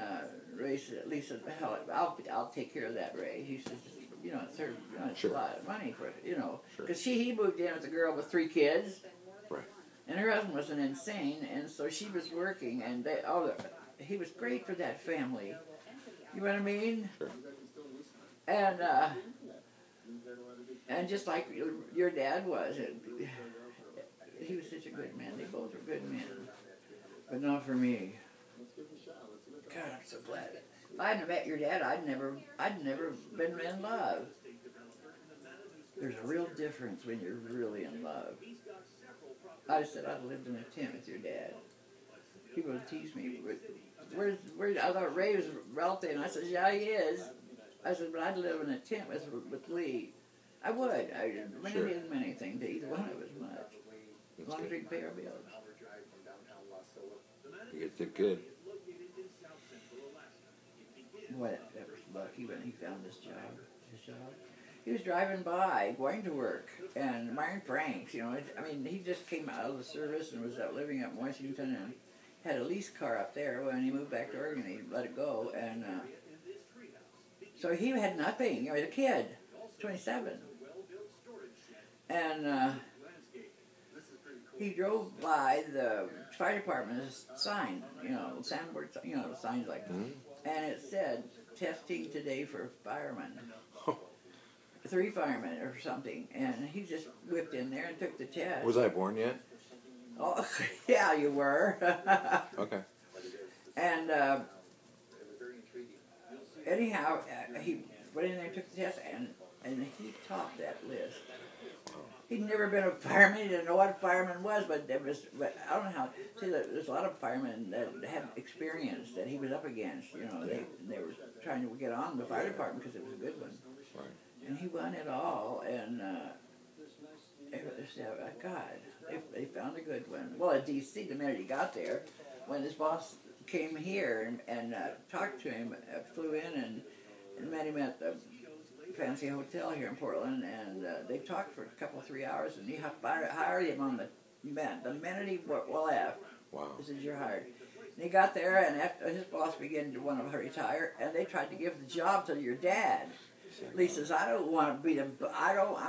Speaker 1: Ray said, "Lisa, hell, I'll take care of that." Ray, he says, "You know, it's her, it's
Speaker 2: Sure.
Speaker 1: a lot of money for it, you know,
Speaker 2: Sure.
Speaker 1: because he moved in with a girl with 3 kids,
Speaker 2: Right.
Speaker 1: and her husband was an insane, and so she was working, and he was great for that family. You know what I mean?
Speaker 2: Sure.
Speaker 1: And just like your dad was, he was such a good man. They both were good men, but not for me. God, I'm so glad. If I hadn't met your dad, I'd never been in love. There's a real difference when you're really in love. I said I'd lived in a tent with your dad. He would tease me. Where's I thought Ray was wealthy, and I said, yeah, he is. I said, but I'd live in a tent with Lee. I would.
Speaker 2: Sure.
Speaker 1: Didn't mean anything to either one of us much. As long as we could pay our bills.
Speaker 2: You did good.
Speaker 1: Boy, that was lucky when he found this job. He was driving by, going to work, and Myron Franks, you know, I mean, he just came out of the service and was living up in Washington and had a lease car up there. When he moved back to Oregon, he let it go, and so he had nothing. He was a kid, 27. And he drove by the fire department's sign, you know, signboard, you know, signs like that. And it said, testing today for firemen. 3 firemen or something. And he just whipped in there and took the test.
Speaker 2: Was I born yet?
Speaker 1: Oh, yeah, you were.
Speaker 2: Okay.
Speaker 1: And anyhow, he went in there and took the test, and he topped that list. He'd never been a fireman. He didn't know what a fireman was, but I don't know how. See, there's a lot of firemen that had experience that he was up against. You know, they were trying to get on the fire department because it was a good one.
Speaker 2: Right.
Speaker 1: And he won it all, and God, they found a good one. Well, at D.C., the minute he got there, when his boss came here and talked to him, flew in and met him at the fancy hotel here in Portland, and they talked for a couple, 3 hours, and he hired him on the minute he left.
Speaker 2: Wow.
Speaker 1: He says, you're hired. And he got there, and after his boss began to want to retire, and they tried to give the job to your dad. Lee says, I don't want to be I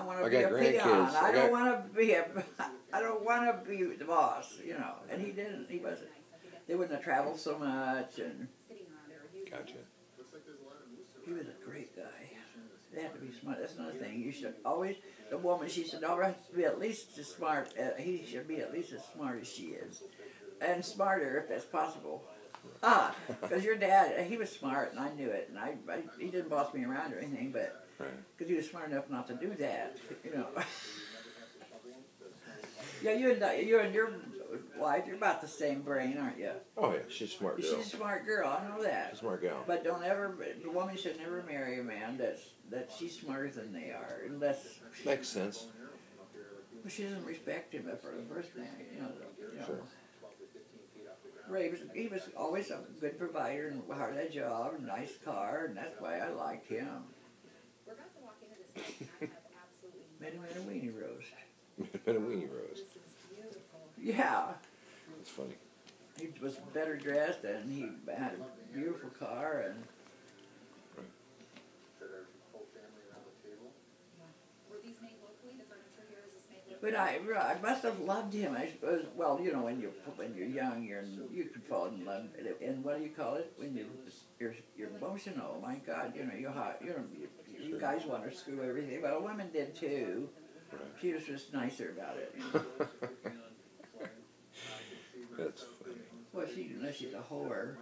Speaker 1: want to be a peon. I don't want to be the boss, you know. And he didn't. He wasn't. They wouldn't have traveled so much, and
Speaker 2: Gotcha.
Speaker 1: he was a great guy. They have to be smart. That's another thing. You should always, the woman, she should always be at least as smart, he should be at least as smart as she is. And smarter if that's possible. Because your dad, he was smart, and I knew it. And he didn't boss me around or anything, but because he was smart enough not to do that, you know. Yeah, you and your wife, you're about the same brain, aren't you?
Speaker 2: Oh yeah, she's a smart girl.
Speaker 1: She's a smart girl, I know that.
Speaker 2: She's a smart gal.
Speaker 1: But the woman should never marry a man that she's smarter than they are, unless.
Speaker 2: Makes sense.
Speaker 1: Well, she doesn't respect him for the first man, you know.
Speaker 2: Sure.
Speaker 1: Ray he was always a good provider and hard at a job, and nice car, and that's why I liked him. Made him in a weenie roast.
Speaker 2: And a weenie roast.
Speaker 1: Yeah.
Speaker 2: That's funny.
Speaker 1: He was better dressed, and he had a beautiful car, and but I must have loved him. I suppose. Well, you know, when you're young, you can fall in love. And what do you call it? When you're emotional. My God, you know, you guys want to screw everything. Well, women did too.
Speaker 2: Right.
Speaker 1: She was just nicer about it. You know?
Speaker 2: That's funny.
Speaker 1: Well, she's a whore.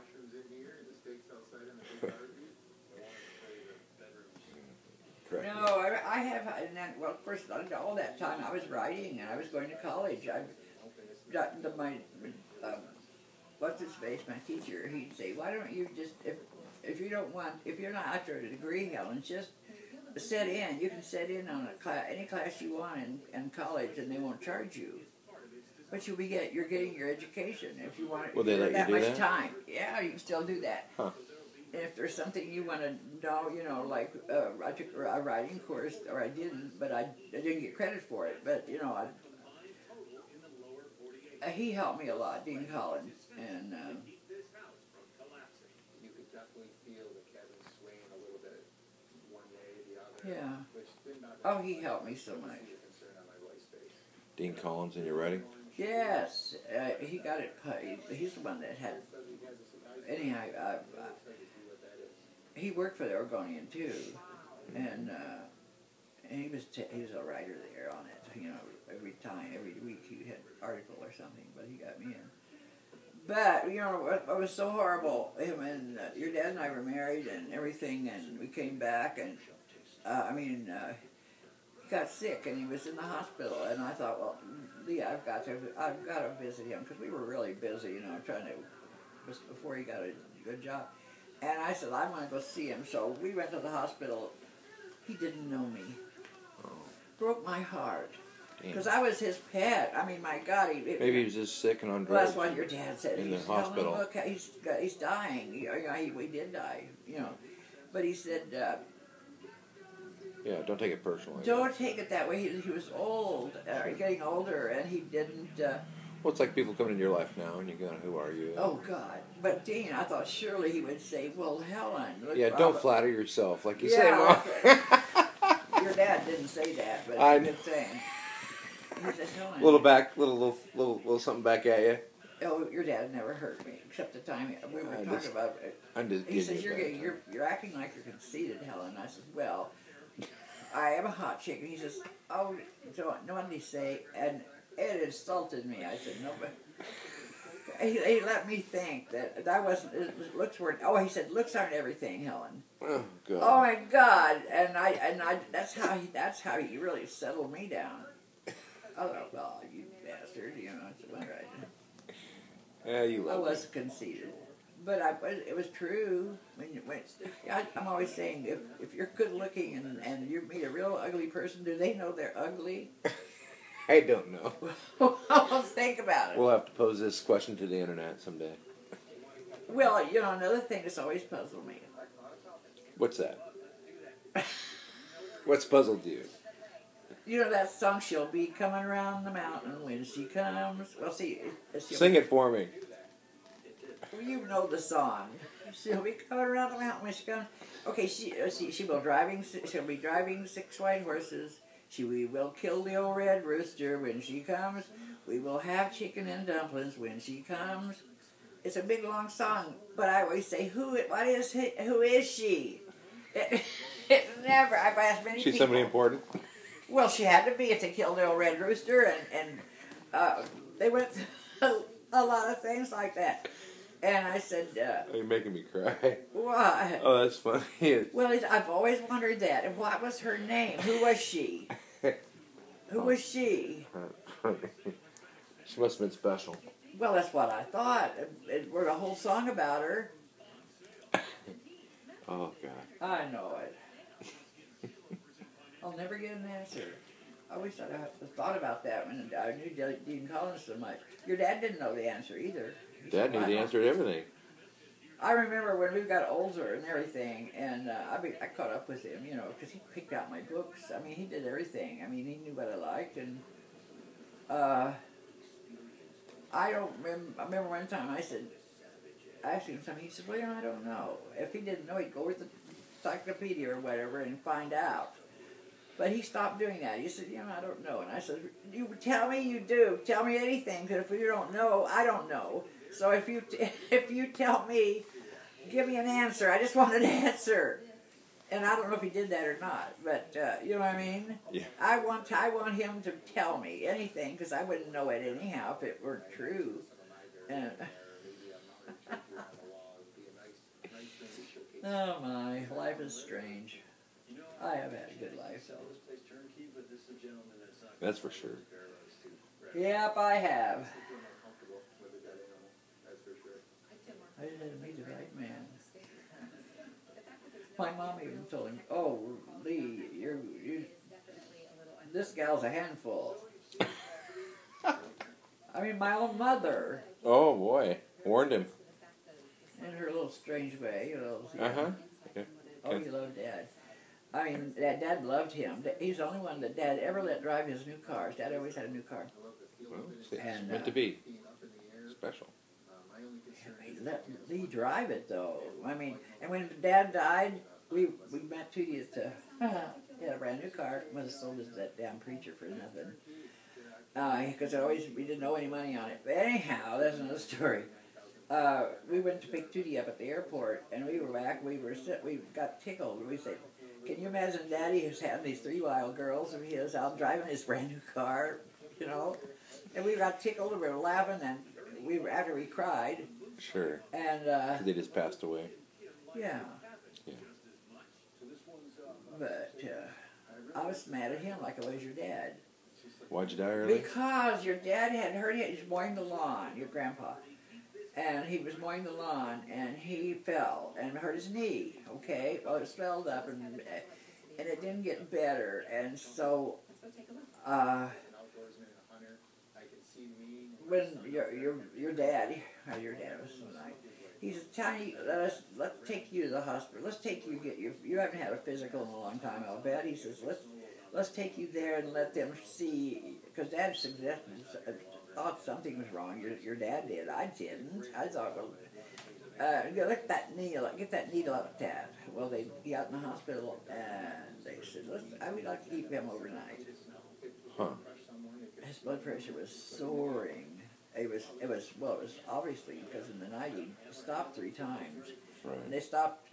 Speaker 2: Correct.
Speaker 1: No, I have, and then, well, first, all that time I was writing and I was going to college. What's his face, my teacher, he'd say, why don't you just, if you're not after a degree, Helen, just set in. You can set in on any class you want in college, and they won't charge you. But you're getting your education if you want
Speaker 2: Will they let you
Speaker 1: that
Speaker 2: do
Speaker 1: much
Speaker 2: that?
Speaker 1: time. Yeah, you can still do that.
Speaker 2: Huh.
Speaker 1: if there's something you want to know, you know, like I took a writing course, or I didn't, but I didn't get credit for it. But you know, he helped me a lot, Dean Collins, and.
Speaker 3: You could definitely feel that Kevin swaying a little bit one way or the other.
Speaker 1: Yeah.
Speaker 3: Which did not
Speaker 1: Oh, he helped me so much.
Speaker 3: concern on my wife's face.
Speaker 2: Dean Collins in your writing?
Speaker 1: Yes, he got it. He's the one that had. Anyhow, he worked for the Oregonian too, and he was a writer there on it. You know, every week he had an article or something, but he got me in. But you know, it was so horrible. Him and your dad and I were married and everything, and we came back, and he got sick and he was in the hospital, and I thought, well, Leah, I've got to visit him, because we were really busy, you know, trying to, just before he got a good job. And I said, I want to go see him. So we went to the hospital. He didn't know me.
Speaker 2: Oh.
Speaker 1: Broke my heart. Because I was his pet. I mean, my God.
Speaker 2: Maybe he was just sick and on
Speaker 1: Well,
Speaker 2: drugs.
Speaker 1: that's what your dad said.
Speaker 2: In the
Speaker 1: He said,
Speaker 2: hospital.
Speaker 1: "Oh, look, he's dying. We did die, you know. But he said,
Speaker 2: Yeah, don't take it personally.
Speaker 1: don't take it that way. He was old, getting older, and he didn't...
Speaker 2: Well, it's like people coming into your life now, and you go, who are you?
Speaker 1: Oh, God. But Dean, I thought surely he would say, well, Helen. Look,
Speaker 2: Yeah, don't flatter yourself, like you say,
Speaker 1: Yeah,
Speaker 2: Mom.
Speaker 1: your dad didn't say that, but
Speaker 2: I
Speaker 1: it's a good thing. He said, Helen.
Speaker 2: little something back at you.
Speaker 1: Oh, your dad never hurt me, except the time we were talking
Speaker 2: just-
Speaker 1: about it.
Speaker 2: I'm just
Speaker 1: He says,
Speaker 2: giving you
Speaker 1: you're acting like you're conceited, Helen. I said, well, I am a hot chick. And he says, oh, no one say, and it insulted me. I said, no, but he let me think that wasn't, looks weren't, oh, he said, looks aren't everything, Helen.
Speaker 2: Oh, God.
Speaker 1: Oh my God. And I that's how he really settled me down. I thought, well, you bastard, you know, I said, all right.
Speaker 2: Yeah, you
Speaker 1: I
Speaker 2: love
Speaker 1: was conceited. But it was true. I'm always saying, if you're good looking and you meet a real ugly person, do they know they're ugly?
Speaker 2: I don't know.
Speaker 1: Well, think about it.
Speaker 2: We'll have to pose this question to the internet someday.
Speaker 1: Well, you know, another thing that's always puzzled me.
Speaker 2: What's that? What's puzzled you?
Speaker 1: You know that song, she'll be coming around the mountain when she comes. Well, see,
Speaker 2: Sing it for me.
Speaker 1: You know the song. She'll be coming around the mountain when she comes. Okay, she will driving. She'll be driving 6 white horses. We will kill the old red rooster when she comes. We will have chicken and dumplings when she comes. It's a big long song, but I always say, who is she? It never. I've asked many people.
Speaker 2: She's somebody important.
Speaker 1: Well, she had to be if they killed the old red rooster, and they went through a lot of things like that. And I said,
Speaker 2: You're making me cry.
Speaker 1: why?
Speaker 2: Oh, that's funny.
Speaker 1: Well, I've always wondered that. And what was her name? Who was she? Who was she?
Speaker 2: She must have been special.
Speaker 1: Well, that's what I thought. It wrote a whole song about her.
Speaker 2: Oh, God.
Speaker 1: I know it. I'll never get an answer. I wish I'd thought about that when I knew Dean Collins so much. Your dad didn't know the answer either.
Speaker 2: Dad knew the answer to everything.
Speaker 1: I remember when we got older and everything, and I caught up with him, you know, because he picked out my books. I mean, he did everything. I mean, he knew what I liked, and I remember one time I asked him something. He said, well, I don't know. If he didn't know, he'd go with the encyclopedia or whatever and find out. But he stopped doing that. He said, I don't know. And I said, you tell me you do. Tell me anything, because if you don't know, I don't know. So if you tell me, give me an answer. I just want an answer. And I don't know if he did that or not, but you know what I mean?
Speaker 2: Yeah.
Speaker 1: I want him to tell me anything, because I wouldn't know it anyhow if it weren't true. And oh my, life is strange. I have had a good life.
Speaker 2: That's for sure.
Speaker 1: Yep, I have. I didn't meet the right man. My mom even told him, "Oh, Lee, this gal's a handful." I mean, my own mother.
Speaker 2: Oh, boy. Warned him.
Speaker 1: in her little strange way, you know.
Speaker 2: Yeah.
Speaker 1: Oh, he loved Dad. I mean, Dad loved him. He's the only one that Dad ever let drive his new cars. Dad always had a new car.
Speaker 2: Well, it's
Speaker 1: And,
Speaker 2: meant to be special.
Speaker 1: He let Lee drive it, though. I mean, and when Dad died, we met Tootie at the, he had a brand new car. Mother sold us that damn preacher for nothing. Because we didn't owe any money on it. But anyhow, that's another story. We went to pick Tootie up at the airport, and we were back. We got tickled. We said, "Can you imagine Daddy who's having these 3 wild girls of his out driving his brand new car, you know?" And we got tickled, and we were laughing, and after we cried.
Speaker 2: Sure.
Speaker 1: And
Speaker 2: they just passed away.
Speaker 1: Yeah.
Speaker 2: Yeah.
Speaker 1: But I was mad at him like I was your dad.
Speaker 2: Why'd you die early?
Speaker 1: Because your dad had hurt it. He was mowing the lawn, your grandpa. And he was mowing the lawn, and he fell and hurt his knee, okay? Well, it swelled up, and it didn't get better. And so, when your dad was so nice, he said, "Tiny, let's take you to the hospital. Let's take you, you haven't had a physical in a long time, I'll bet." He says, let's take you there and let them see, because Dad suggested, thought something was wrong. Your dad did. I didn't. I thought, well, get that needle looked at. Well, they got in the hospital and they said, I would like to keep him overnight.
Speaker 2: Huh.
Speaker 1: His blood pressure was soaring. It was obviously because in the night he stopped 3 times.
Speaker 2: Right.
Speaker 1: And they stopped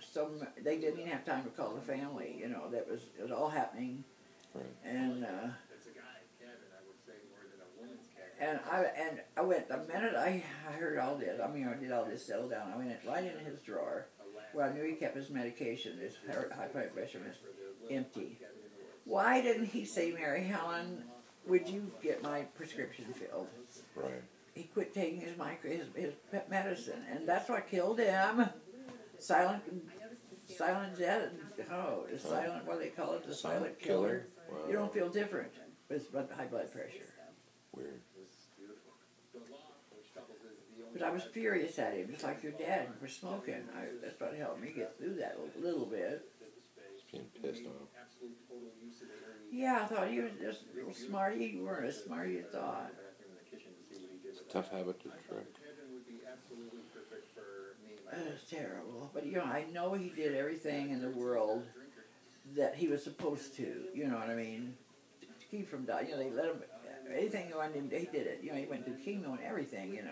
Speaker 1: they didn't even have time to call the family, you know, it was all happening.
Speaker 2: Right.
Speaker 1: And I went, the minute I heard all this, I did all this settle down, I went right into his drawer where I knew he kept his medication, his high blood pressure was empty. Why didn't he say, "Mary Helen, would you get my prescription filled?"
Speaker 2: Right.
Speaker 1: He quit taking his medicine, and that's what killed him. Silent death. Oh, the silent, what do they call it? The silent killer.
Speaker 2: Wow.
Speaker 1: You don't feel different with high blood pressure.
Speaker 2: Weird.
Speaker 1: But I was furious at him, just like your dad for smoking. That's what helped me get through that a little bit.
Speaker 2: Being pissed off.
Speaker 1: Yeah, I thought you were just a little smarty. You weren't as smart as you thought.
Speaker 2: It's a tough habit to correct.
Speaker 1: It was terrible. But, I know he did everything in the world that he was supposed to. You know what I mean? To keep from dying. They let him, anything he wanted him to, he did it. He went through chemo and everything,
Speaker 2: Right.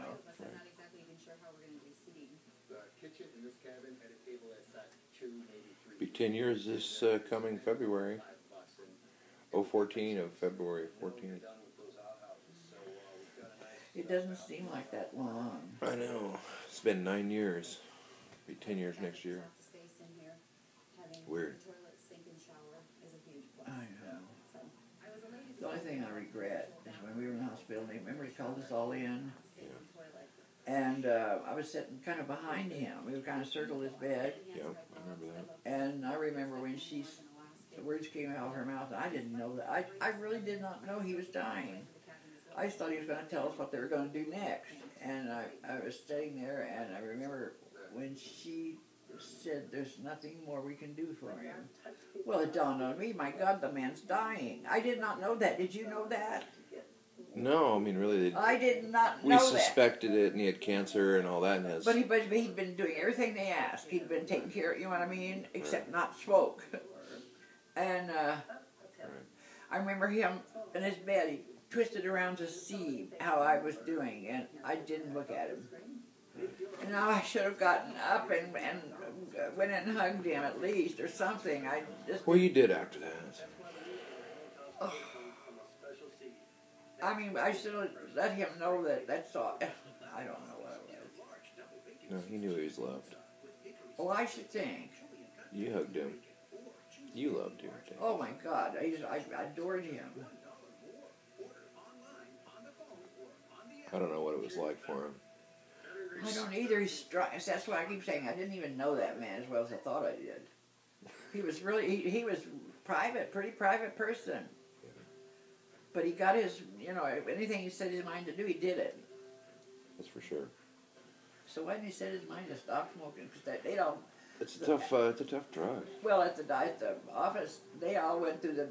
Speaker 2: Be 10 years this coming February. 014 of February 14th.
Speaker 1: It doesn't seem like that long.
Speaker 2: I know. It's been 9 years. Be 10 years next year. Weird.
Speaker 1: I know. The only thing I regret is when we were in the hospital, remember he called us all in?
Speaker 2: Yeah.
Speaker 1: And I was sitting kind of behind him. We were kind of circled his bed.
Speaker 2: Yeah, I remember that.
Speaker 1: And I remember when the words came out of her mouth, and I didn't know that. I really did not know he was dying. I just thought he was going to tell us what they were going to do next. And I was sitting there, and I remember when she said, "There's nothing more we can do for him." Well, it dawned on me, my God, the man's dying. I did not know that. Did you know that?
Speaker 2: No, I mean, really,
Speaker 1: I did not
Speaker 2: we
Speaker 1: know
Speaker 2: suspected it, and he had cancer and all that. And
Speaker 1: But he'd been doing everything they asked. He'd been taking care of, you know what I mean? Except not smoke. And I remember him in his bed, he twisted around to see how I was doing, and I didn't look at him. And now I should have gotten up and went and hugged him at least, or something. I just...
Speaker 2: Well, you did after that.
Speaker 1: Oh. I mean, I should have let him know that's all. I don't know what it was.
Speaker 2: No, he knew he was loved.
Speaker 1: Oh, I should think.
Speaker 2: You hugged him. You loved him.
Speaker 1: Oh my God, I adored him.
Speaker 2: I don't know what it was like for him.
Speaker 1: I don't either. He's strong. That's why I keep saying I didn't even know that man as well as I thought I did. He was really, he was private, pretty private person. But he got his, anything he set his mind to do, he did it.
Speaker 2: That's for sure.
Speaker 1: So why didn't he set his mind to stop smoking? Because they don't.
Speaker 2: It's a tough drug.
Speaker 1: Well, at the office, they all went through the